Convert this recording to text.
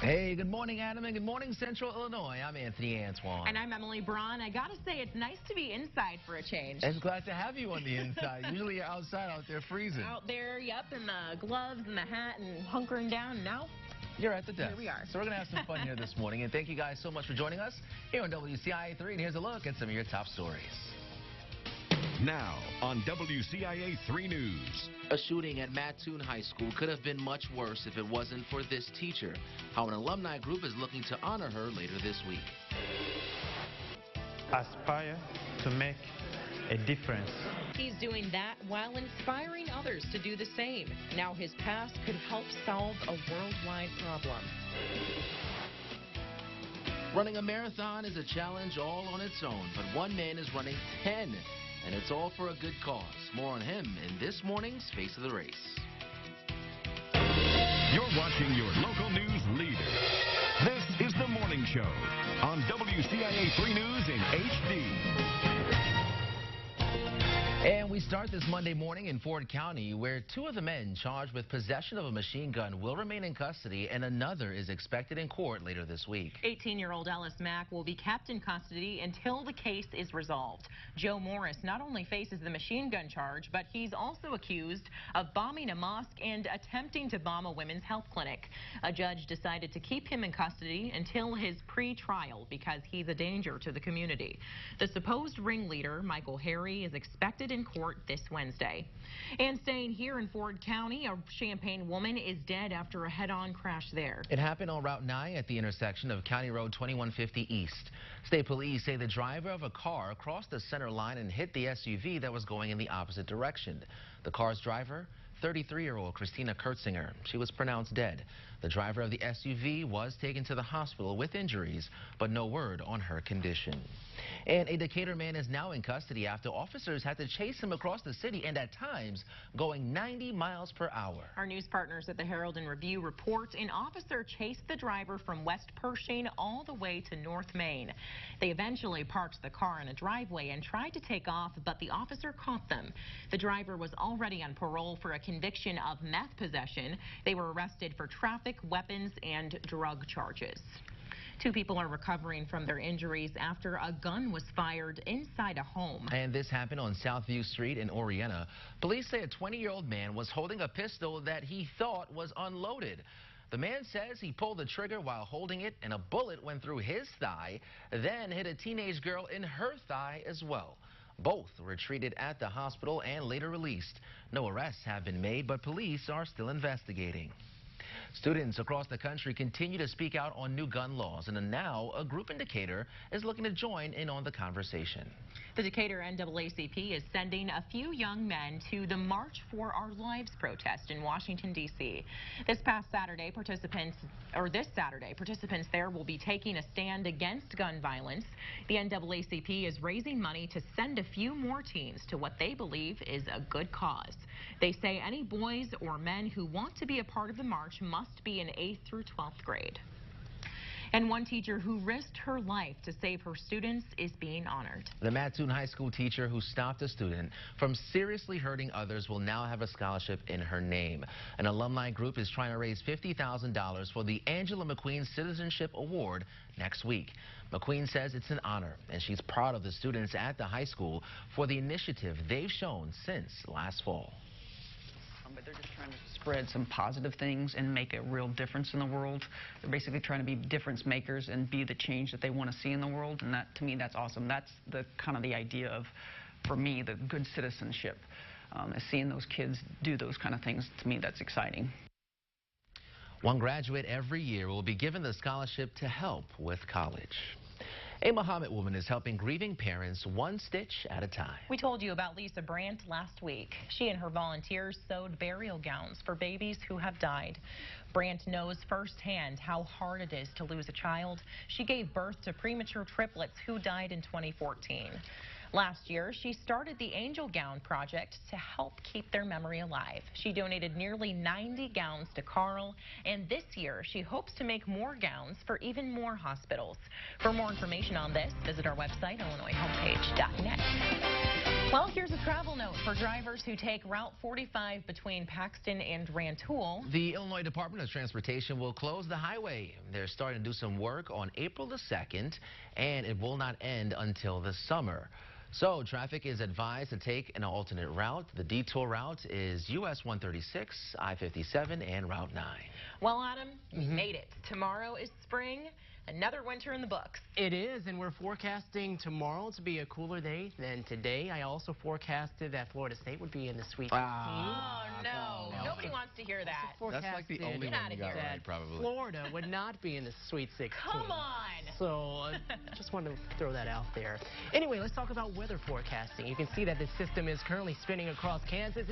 Hey, good morning, Adam, and good morning, Central Illinois. I'm Anthony Antoine. And I'm Emily Braun. I gotta say, it's nice to be inside for a change. It's glad to have you on the inside. Usually you're outside out there freezing. Out there, yep, in the gloves and the hat and hunkering down. Now, you're at the desk. Here we are. So we're going to have some fun here this morning. And thank you guys so much for joining us here on WCIA 3. And here's a look at some of your top stories. Now on WCIA 3 News. A shooting at Mattoon High School could have been much worse if it wasn't for this teacher. How an alumni group is looking to honor her later this week. Aspire to make a difference. He's doing that while inspiring others to do the same. Now his past could help solve a worldwide problem. Running a marathon is a challenge all on its own, but one man is running 10. And it's all for a good cause. More on him in this morning's Face of the Race. You're watching your local news leader. This is The Morning Show on WCIA 3 News in HD. And we start this Monday morning in Ford County, where two of the men charged with possession of a machine gun will remain in custody, and another is expected in court later this week. 18-year-old Ellis Mack will be kept in custody until the case is resolved. Joe Morris not only faces the machine gun charge, but he's also accused of bombing a mosque and attempting to bomb a women's health clinic. A judge decided to keep him in custody until his pre-trial because he's a danger to the community. The supposed ringleader, Michael Harry, is expected in court this Wednesday. And staying here in Ford County, a Champaign woman is dead after a head-on crash there. It happened on Route 9 at the intersection of County Road 2150 East. State police say the driver of a car crossed the center line and hit the SUV that was going in the opposite direction. The car's driver, 33-year-old Christina Kurtzinger. She was pronounced dead. The driver of the SUV was taken to the hospital with injuries, but no word on her condition. And a Decatur man is now in custody after officers had to chase him across the city and at times going 90 miles per hour. Our news partners at the Herald and Review report an officer chased the driver from West Pershing all the way to North Main. They eventually parked the car in a driveway and tried to take off, but the officer caught them. The driver was already on parole for a conviction of meth possession. They were arrested for traffic, weapons, and drug charges. Two people are recovering from their injuries after a gun was fired inside a home. And this happened on Southview Street in Oriana. Police say a 20-year-old man was holding a pistol that he thought was unloaded. The man says he pulled the trigger while holding it, and a bullet went through his thigh, then hit a teenage girl in her thigh as well. Both were treated at the hospital and later released. No arrests have been made, but police are still investigating. Students across the country continue to speak out on new gun laws, and now a group in Decatur is looking to join in on the conversation. The Decatur NAACP is sending a few young men to the March for Our Lives protest in Washington, D.C. This Saturday, participants there will be taking a stand against gun violence. The NAACP is raising money to send a few more teens to what they believe is a good cause. They say any boys or men who want to be a part of the march must be in 8th through 12th grade. And one teacher who risked her life to save her students is being honored. The Mattoon High School teacher who stopped a student from seriously hurting others will now have a scholarship in her name. An alumni group is trying to raise $50,000 for the Angela McQueen Citizenship Award next week. McQueen says it's an honor, and she's proud of the students at the high school for the initiative they've shown since last fall. But they're just trying to spread some positive things and make a real difference in the world. They're basically trying to be difference makers and be the change that they want to see in the world, and that, to me, that's awesome. That's the kind of the idea of, for me, the good citizenship, is seeing those kids do those kind of things. To me, that's exciting. One graduate every year will be given the scholarship to help with college. A Mahomet woman is helping grieving parents one stitch at a time. We told you about Lisa Brandt last week. She and her volunteers sewed burial gowns for babies who have died. Brandt knows firsthand how hard it is to lose a child. She gave birth to premature triplets who died in 2014. Last year, she started the Angel Gown Project to help keep their memory alive. She donated nearly 90 gowns to Carl, and this year she hopes to make more gowns for even more hospitals. For more information on this, visit our website, IllinoisHomepage.net. Well, here's a travel note for drivers who take Route 45 between Paxton and Rantoul. The Illinois Department of Transportation will close the highway. They're starting to do some work on April the 2nd, and it will not end until the summer. So traffic is advised to take an alternate route. The detour route is US 136, I-57, and Route 9. Well, Adam, we made it. Tomorrow is spring. Another winter in the books. It is, and we're forecasting tomorrow to be a cooler day than today. I also forecasted that Florida State would be in the Sweet 16. Oh, no. Nobody wants to hear that. That's like the only one you got right, probably. Florida would not be in the Sweet 16. Come on. So just wanted to throw that out there. Anyway, let's talk about weather forecasting. You can see that the system is currently spinning across Kansas.